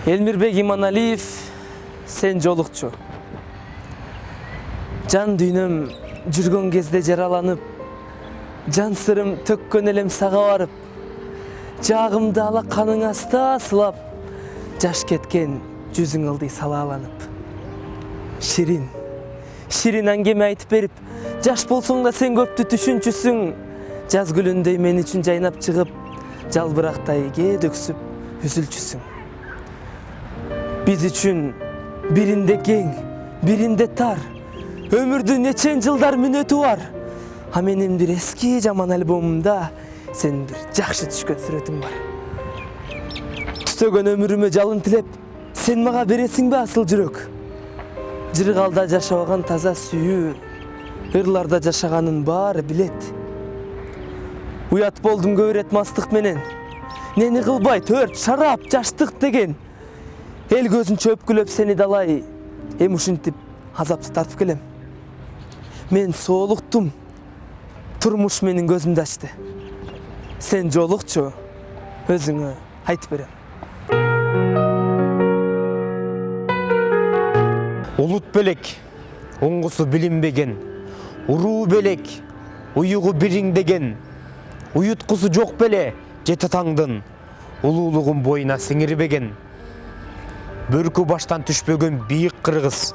Элмирбек Иманалиев, сен жолукчу. Жан дүйнөм жүргөн кезде жараланып, жан сырым төккөн элем сага барып, жагымды ала каның аста сылап, жаш кеткен жүзүң ылдый салааланып. Ширин, ширин аңгеме айтып берип, жаш болсоң да сен көптү түшүнчүсүң. Жаз гүлүндөй мен үчүн жайнап чыгып, жалбырактай кээ дөксүп, үзүлчүсүң. Биз үчүн биринде кең, биринде тар, өмүрдүн нечен жылдар мүнөтү бар. А менин бир эски жаман альбомумда сен бир жакшы түшкөн сүрөтүң бар. Түтөгөн өмүрүмө жалын тилеп, сен мага бересиңби асыл жүрөк? Жыргалда жашабаган таза сүйүү, ырларда жашаганын баары билет. Уят болдум көп ирет мастык менен, нени кылбай төрт, шарап, жаштык деген. Эл көзүнчө өпкүлөп сени далай, эм ушинтип азапты тартып келем. Мен соолуктум, турмуш менин көзүмдү ачты. Сен жолукчу, өзүңө айтып берем. Улут белек, оңгусу билинбеген, уруу белек, уюгу бириңдеген, уюткусу жок беле, жети таңдын, улуулугун боюна сиңирбеген. Бөркү баштан түшпөгөн бийик кыргыз,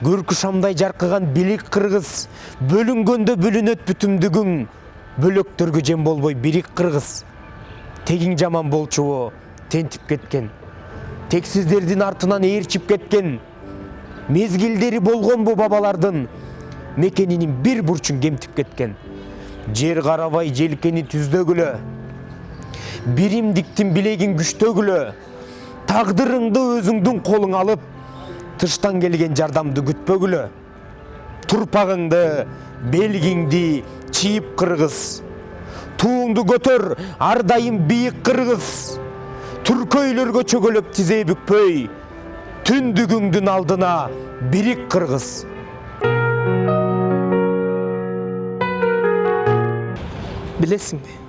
көркү шамдай жаркыган билик кыргыз, бөлүнгөндө бүлүнөт бүтүмдүгүң, бөлөктөргө жем болбой бирик кыргыз. Тегиң жаман болчубу, тентип кеткен, тексиздердин артынан ээрчип кеткен, мезгилдери болгонбу бабалардын, мекенинин бир бурчун кемтип кеткен. Жер карабай желкени түздөгүлө, биримдиктин билегин күчтөгүлө, тагдырыңды өзүңдүн колуң алып, тыштан келген жардамды күтпөгүлө. Турпагыңды, белгиңди чийип кыргыз, тууңду көтөр, ар дайым бийик кыргыз. Түркөйлөргө чөгөлөп тизе бүкпөй, түндүгүңдүн алдына бирик кыргыз. Билесиңби?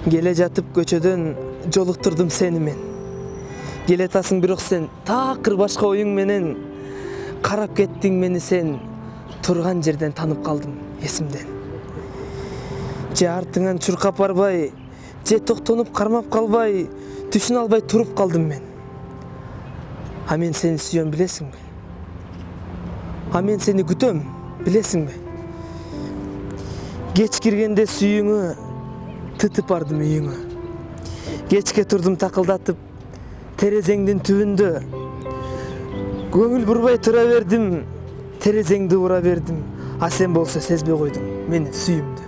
Келе жатып көчөдөн жолуктурдум сени мен. Келе атасың бирок сен такыр башка оюң менен карап кеттиң мени сен, турган жерден танып калдым эсимден. Же артыңан чуркап барбай, же токтонуп кармап калбай, түшүнө албай туруп калдым мен. А мен сени сүйөм билесиңби? А мен сени күтөм билесиңби? Кеч киргенде сүйүңө тытып бардым үйүңө. Кечке турдум такылдатып терезеңдин түбүндө. Көңүл бурбай тура бердим, терезеңди ура бердим. А сен болсо сезбей койдуң менин сүйүүмдү.